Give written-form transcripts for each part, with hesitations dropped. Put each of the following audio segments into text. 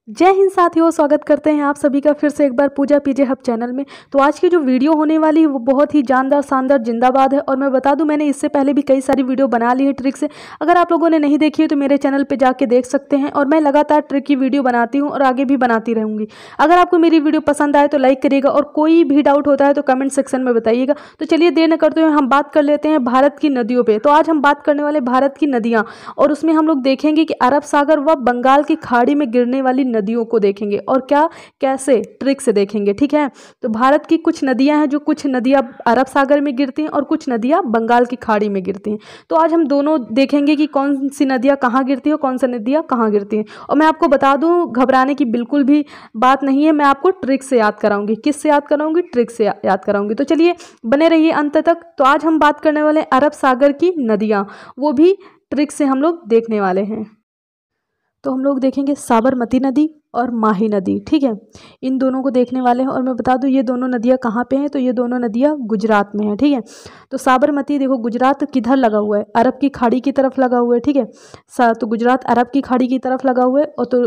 जय हिंद साथियों, स्वागत करते हैं आप सभी का फिर से एक बार पूजा पीजे हब चैनल में। तो आज की जो वीडियो होने वाली है वो बहुत ही जानदार शानदार जिंदाबाद है। और मैं बता दूं, मैंने इससे पहले भी कई सारी वीडियो बना ली है ट्रिक से। अगर आप लोगों ने नहीं देखी है तो मेरे चैनल पे जाके देख सकते हैं। और मैं लगातार ट्रिक की वीडियो बनाती हूँ और आगे भी बनाती रहूँगी। अगर आपको मेरी वीडियो पसंद आए तो लाइक करिएगा, और कोई भी डाउट होता है तो कमेंट सेक्शन में बताइएगा। तो चलिए देर न करते हुए हम बात कर लेते हैं भारत की नदियों पर। तो आज हम बात करने वाले भारत की नदियाँ, और उसमें हम लोग देखेंगे कि अरब सागर व बंगाल की खाड़ी में गिरने वाली नदियों को देखेंगे और क्या कैसे ट्रिक से देखेंगे। ठीक है, तो भारत की कुछ नदियां हैं, जो कुछ नदियां अरब सागर में गिरती हैं और कुछ नदियां बंगाल की खाड़ी में गिरती हैं। तो आज हम दोनों देखेंगे कि कौन सी नदियां कहाँ गिरती हैं और कौन सी नदियां कहाँ गिरती हैं। और मैं आपको बता दूं, घबराने की बिल्कुल भी बात नहीं है। मैं आपको ट्रिक से याद कराऊंगी। किससे याद कराऊंगी? ट्रिक से याद कराऊंगी। तो चलिए बने रहिए अंत तक। तो आज हम बात करने वाले अरब सागर की नदियाँ, वो भी ट्रिक से हम लोग देखने वाले हैं। तो हम लोग देखेंगे साबरमती नदी और माही नदी। ठीक है, इन दोनों को देखने वाले हैं। और मैं बता दूं, ये दोनों नदियां कहाँ पे हैं? तो ये दोनों नदियां गुजरात में हैं। ठीक है, तो साबरमती देखो, गुजरात किधर लगा हुआ है? अरब की खाड़ी की तरफ लगा हुआ है। ठीक है, तो गुजरात अरब की खाड़ी की तरफ लगा हुआ है। और तो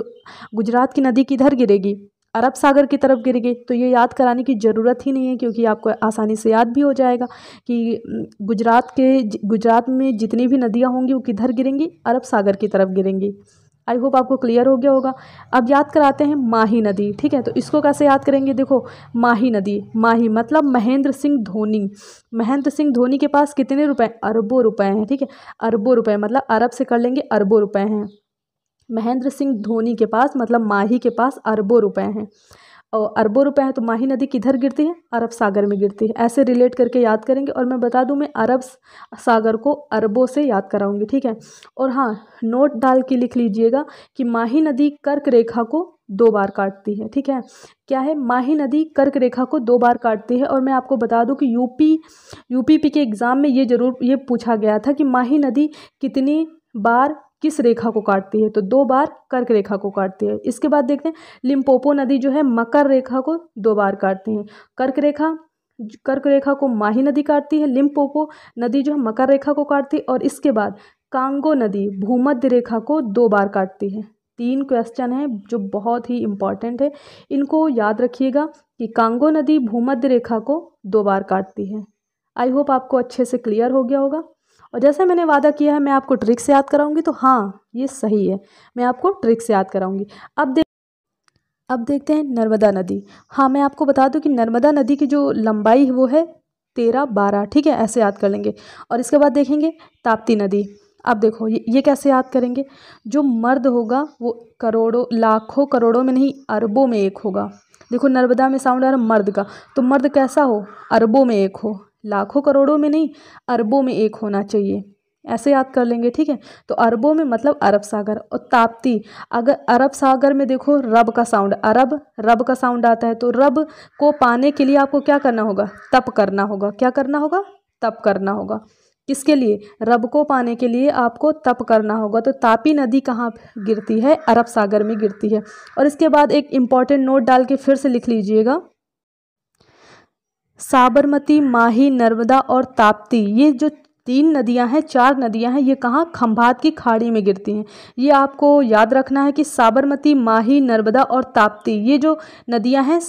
गुजरात की नदी किधर गिरेगी? अरब सागर की तरफ गिरेगी। तो ये याद कराने की ज़रूरत ही नहीं है, क्योंकि आपको आसानी से याद भी हो जाएगा कि गुजरात में जितनी भी नदियाँ होंगी वो किधर गिरेंगी? अरब सागर की तरफ गिरेंगी। आई होप आपको क्लियर हो गया होगा। अब याद कराते हैं माही नदी। ठीक है, तो इसको कैसे याद करेंगे? देखो, माही नदी, माही मतलब महेंद्र सिंह धोनी। महेंद्र सिंह धोनी के पास कितने रुपए? अरबों रुपए हैं। ठीक है, अरबों रुपए मतलब अरब से कर लेंगे, अरबों रुपए हैं। महेंद्र सिंह धोनी के पास मतलब माही के पास अरबों रुपए हैं। और अरबों रुपए हैं, तो माही नदी किधर गिरती है? अरब सागर में गिरती है। ऐसे रिलेट करके याद करेंगे। और मैं बता दूं, मैं अरब सागर को अरबों से याद कराऊंगी। ठीक है, और हाँ, नोट डाल के लिख लीजिएगा कि माही नदी कर्क रेखा को 2 बार काटती है। ठीक है, क्या है? माही नदी कर्क रेखा को 2 बार काटती है। और मैं आपको बता दूं कि यूपीपी के एग्ज़ाम में ये पूछा गया था कि माही नदी कितनी बार किस रेखा को काटती है? तो 2 बार कर्क रेखा को काटती है। इसके बाद देखते हैं, लिम्पोपो नदी जो है मकर रेखा को 2 बार काटती है। कर्क रेखा को माही नदी काटती है, लिम्पोपो नदी जो है मकर रेखा को काटती है। और इसके बाद कांगो नदी भूमध्य रेखा को 2 बार काटती है। 3 क्वेश्चन हैं जो बहुत ही इंपॉर्टेंट है, इनको याद रखिएगा कि कांगो नदी भूमध्य रेखा को 2 बार काटती है। आई होप आपको अच्छे से क्लियर हो गया होगा। और जैसे मैंने वादा किया है, मैं आपको ट्रिक से याद कराऊंगी। तो हाँ, ये सही है, मैं आपको ट्रिक से याद कराऊंगी। अब देखते हैं नर्मदा नदी। हाँ, मैं आपको बता दूं कि नर्मदा नदी की जो लंबाई है वो है 13-12। ठीक है, ऐसे याद कर लेंगे। और इसके बाद देखेंगे ताप्ती नदी। अब देखो, ये कैसे याद करेंगे? जो मर्द होगा वो करोड़ों लाखों करोड़ों में नहीं, अरबों में एक होगा। देखो, नर्मदा में साउंड आ रहा है मर्द का, तो मर्द कैसा हो? अरबों में एक हो। लाखों करोड़ों में नहीं, अरबों में एक होना चाहिए। ऐसे याद कर लेंगे। ठीक है, तो अरबों में मतलब अरब सागर। और ताप्ती, अगर अरब सागर में देखो रब का साउंड, रब का साउंड आता है, तो रब को पाने के लिए आपको क्या करना होगा? तप करना होगा। क्या करना होगा? तप करना होगा। किसके लिए? रब को पाने के लिए आपको तप करना होगा। तो तापी नदी कहाँ गिरती है? अरब सागर में गिरती है। और इसके बाद एक इम्पॉर्टेंट नोट डाल के फिर से लिख लीजिएगा, साबरमती, माही, नर्मदा और ताप्ती, ये जो 3 नदियां हैं, 4 नदियां हैं, ये कहाँ? खंभात की खाड़ी में गिरती हैं। ये आपको याद रखना है कि साबरमती, माही, नर्मदा और ताप्ती, ये जो नदियां हैं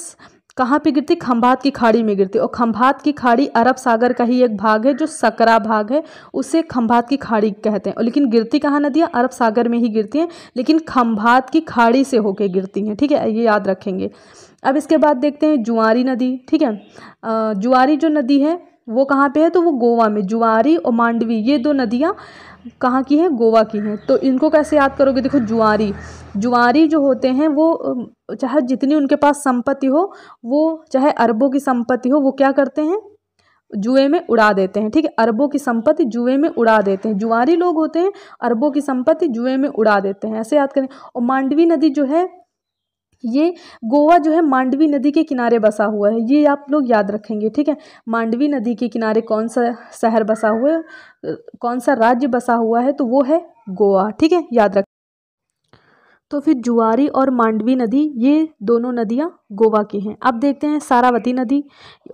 कहाँ पे गिरती? खंभात की खाड़ी में गिरती। और खंभात की खाड़ी अरब सागर का ही एक भाग है, जो सकरा भाग है, उसे खंभात की खाड़ी कहते हैं। और लेकिन गिरती कहाँ नदियाँ? अरब सागर में ही गिरती हैं, लेकिन खंभात की खाड़ी से होके गिरती हैं। ठीक है, ये याद रखेंगे। अब इसके बाद देखते हैं जुआरी नदी। ठीक है, जुआरी जो नदी है वो कहाँ पे है? तो वो गोवा में। जुआरी और मांडवी, ये 2 नदियाँ कहाँ की हैं? गोवा की हैं। तो इनको कैसे याद करोगे? देखो, जुआरी जो होते हैं वो चाहे जितनी उनके पास संपत्ति हो, वो चाहे अरबों की संपत्ति हो, वो क्या करते हैं? जुए में उड़ा देते हैं। ठीक है, अरबों की संपत्ति जुए में उड़ा देते हैं। जुआरी लोग होते हैं, अरबों की संपत्ति जुए में उड़ा देते हैं। ऐसे याद करें। और मांडवी नदी जो है, ये गोवा जो है मांडवी नदी के किनारे बसा हुआ है, ये आप लोग याद रखेंगे। ठीक है, मांडवी नदी के किनारे कौन सा शहर बसा हुआ है, कौन सा राज्य बसा हुआ है? तो वो है गोवा। ठीक है, याद रख। तो फिर जुआरी और मांडवी नदी ये दोनों नदियाँ गोवा की हैं। अब देखते हैं सारावती नदी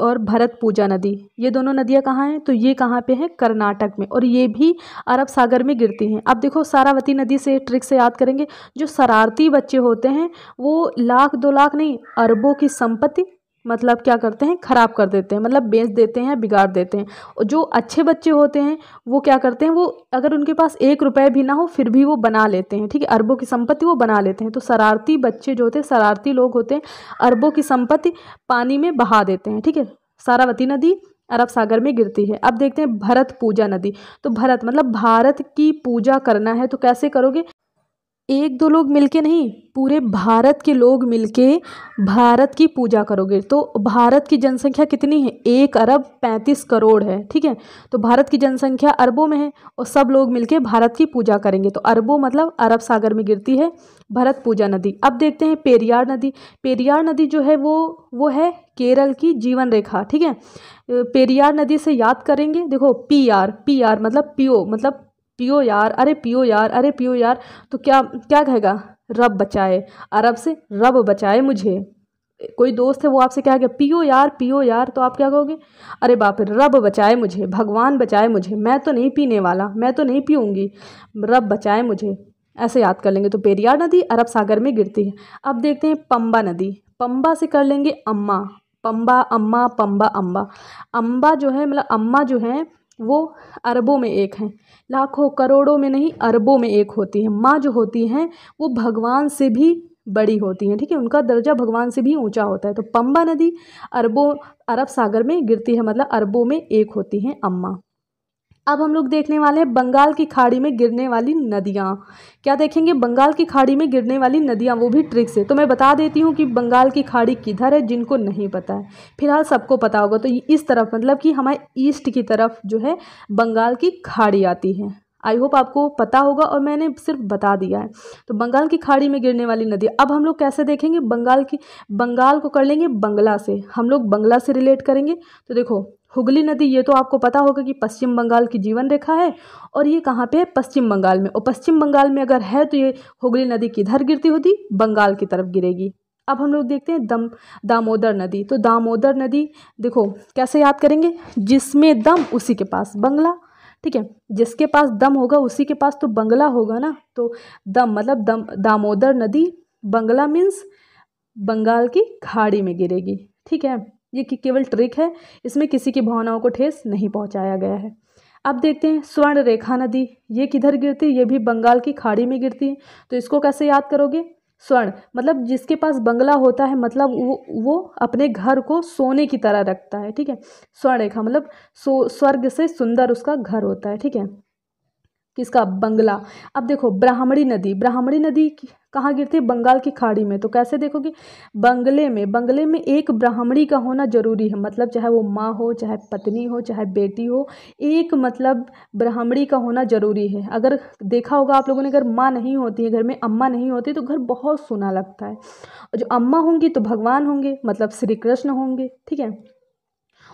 और भरतपुजा नदी, ये दोनों नदियाँ कहाँ हैं, तो ये कहाँ पे हैं, कर्नाटक में, और ये भी अरब सागर में गिरती हैं। अब देखो सारावती नदी से ट्रिक से याद करेंगे, जो शरारती बच्चे होते हैं वो लाख 2 लाख नहीं, अरबों की संपत्ति मतलब क्या करते हैं, खराब कर देते हैं, मतलब बेच देते हैं, बिगाड़ देते हैं। और जो अच्छे बच्चे होते हैं वो क्या करते हैं, वो अगर उनके पास 1 रुपये भी ना हो फिर भी वो बना लेते हैं, ठीक है, अरबों की संपत्ति वो बना लेते हैं। तो शरारती बच्चे जो होते हैं, शरारती लोग होते हैं, अरबों की संपत्ति पानी में बहा देते हैं, ठीक है। सारावती नदी अरब सागर में गिरती है। अब देखते हैं भरत पूजा नदी। तो भरत मतलब भारत की पूजा करना है, तो कैसे करोगे, 1-2 लोग मिलके नहीं, पूरे भारत के लोग मिलके भारत की पूजा करोगे। तो भारत की जनसंख्या कितनी है, 1 अरब 35 करोड़ है, ठीक है। तो भारत की जनसंख्या अरबों में है और सब लोग मिलके भारत की पूजा करेंगे। तो अरबों मतलब अरब सागर में गिरती है भरत पूजा नदी। अब देखते हैं पेरियार नदी। पेरियार नदी जो है वो है केरल की जीवन रेखा, ठीक है। पेरियार नदी से याद करेंगे, देखो पी आर मतलब पियो यार, अरे पियो यार, अरे पियो यार, तो क्या क्या कहेगा, रब बचाए, अरब से रब बचाए मुझे। कोई दोस्त है वो आपसे क्या कहे, पियो यार, तो आप क्या कहोगे, अरे बाप रे, रब बचाए मुझे, भगवान बचाए मुझे, मैं तो नहीं पीने वाला, मैं तो नहीं पीऊँगी, रब बचाए मुझे, ऐसे याद कर लेंगे। तो पेरियार नदी अरब सागर में गिरती है। अब देखते हैं पंबा नदी। पंबा से कर लेंगे अम्मा, पंबा अम्मा, पंबा अम्बा। अम्बा जो है मतलब अम्मा जो है वो अरबों में एक हैं, लाखों करोड़ों में नहीं, अरबों में एक होती है। माँ जो होती हैं वो भगवान से भी बड़ी होती हैं, ठीक है, उनका दर्जा भगवान से भी ऊंचा होता है। तो पंबा नदी अरब सागर में गिरती है, मतलब अरबों में एक होती हैं अम्मा। अब हम लोग देखने वाले हैं बंगाल की खाड़ी में गिरने वाली नदियाँ। क्या देखेंगे, बंगाल की खाड़ी में गिरने वाली नदियाँ, वो भी ट्रिक से। तो मैं बता देती हूँ कि बंगाल की खाड़ी किधर है, जिनको नहीं पता है, फिलहाल सबको पता होगा। तो इस तरफ मतलब कि हमारे ईस्ट की तरफ जो है बंगाल की खाड़ी आती है। आई होप आपको पता होगा और मैंने सिर्फ बता दिया है। तो बंगाल की खाड़ी में गिरने वाली नदी। अब हम लोग कैसे देखेंगे, बंगाल को कर लेंगे बंगला से, हम लोग बंगला से रिलेट करेंगे। तो देखो हुगली नदी, ये तो आपको पता होगा कि पश्चिम बंगाल की जीवन रेखा है और ये कहाँ पे है, पश्चिम बंगाल में। और पश्चिम बंगाल में अगर है तो ये हुगली नदी किधर गिरती होती, बंगाल की तरफ गिरेगी। अब हम लोग देखते हैं दामोदर नदी। तो दामोदर नदी देखो कैसे याद करेंगे, जिसमें दम उसी के पास बंगला, ठीक है, जिसके पास दम होगा उसी के पास तो बंगला होगा ना। तो दम मतलब दामोदर नदी, बंगला मीन्स बंगाल की खाड़ी में गिरेगी, ठीक है। ये केवल ट्रिक है, इसमें किसी की भावनाओं को ठेस नहीं पहुंचाया गया है। अब देखते हैं स्वर्ण रेखा नदी, ये किधर गिरती है, ये भी बंगाल की खाड़ी में गिरती है। तो इसको कैसे याद करोगे, स्वर्ण मतलब जिसके पास बंगला होता है, मतलब वो अपने घर को सोने की तरह रखता है, ठीक है। स्वर्ण रेखा मतलब स्वर्ग से सुंदर उसका घर होता है, ठीक है, किसका, बंगला। अब देखो ब्राह्मणी नदी कहाँ गिरती है, बंगाल की खाड़ी में। तो कैसे देखोगे, बंगले में एक ब्राह्मणी का होना जरूरी है, मतलब चाहे वो माँ हो, चाहे पत्नी हो, चाहे बेटी हो, एक मतलब ब्राह्मणी का होना जरूरी है। अगर देखा होगा आप लोगों ने, अगर माँ नहीं होती है घर में, अम्मा नहीं होती, तो घर बहुत सूना लगता है। और जो अम्मा होंगी तो भगवान होंगे, मतलब श्री कृष्ण होंगे, ठीक है।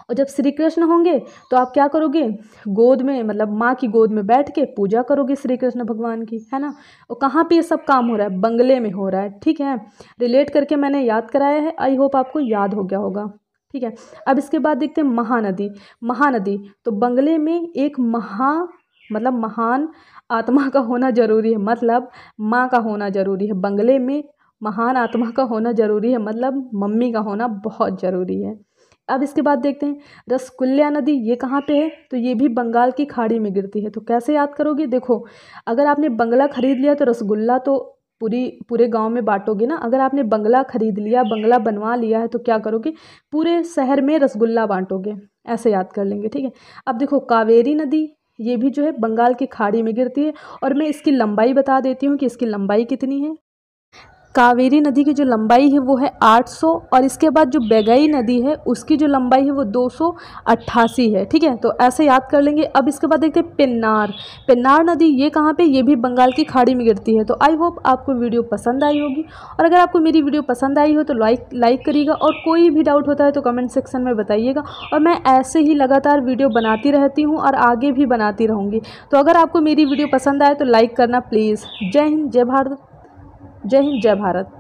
और जब श्री कृष्ण होंगे तो आप क्या करोगे, गोद में मतलब माँ की गोद में बैठ के पूजा करोगे श्री कृष्ण भगवान की, है ना। और कहाँ पे ये सब काम हो रहा है, बंगले में हो रहा है, ठीक है। रिलेट करके मैंने याद कराया है, आई होप आपको याद हो गया होगा, ठीक है। अब इसके बाद देखते हैं महानदी। तो बंगले में एक मतलब महान आत्मा का होना जरूरी है, मतलब माँ का होना जरूरी है। बंगले में महान आत्मा का होना जरूरी है, मतलब मम्मी का होना बहुत ज़रूरी है। अब इसके बाद देखते हैं रसकुल्ला नदी, ये कहाँ पे है, तो ये भी बंगाल की खाड़ी में गिरती है। तो कैसे याद करोगे, देखो अगर आपने बंगला खरीद लिया तो रसगुल्ला तो पूरे गांव में बांटोगे ना। अगर आपने बंगला खरीद लिया, बंगला बनवा लिया है, तो क्या करोगे, पूरे शहर में रसगुल्ला बांटोगे, ऐसे याद कर लेंगे, ठीक है। अब देखो कावेरी नदी, ये भी जो है बंगाल की खाड़ी में गिरती है। और मैं इसकी लंबाई बता देती हूँ कि इसकी लंबाई कितनी है। कावेरी नदी की जो लंबाई है वो है 800, और इसके बाद जो बेगई नदी है उसकी जो लंबाई है वो 288 है, ठीक है। तो ऐसे याद कर लेंगे। अब इसके बाद देखते हैं पेन्नार नदी, ये कहाँ पे, ये भी बंगाल की खाड़ी में गिरती है। तो आई होप आपको वीडियो पसंद आई होगी, और अगर आपको मेरी वीडियो पसंद आई हो तो लाइक करिएगा, और कोई भी डाउट होता है तो कमेंट सेक्शन में बताइएगा। और मैं ऐसे ही लगातार वीडियो बनाती रहती हूँ और आगे भी बनाती रहूँगी। तो अगर आपको मेरी वीडियो पसंद आए तो लाइक करना प्लीज़। जय हिंद, जय भारत, जय हिंद, जय भारत।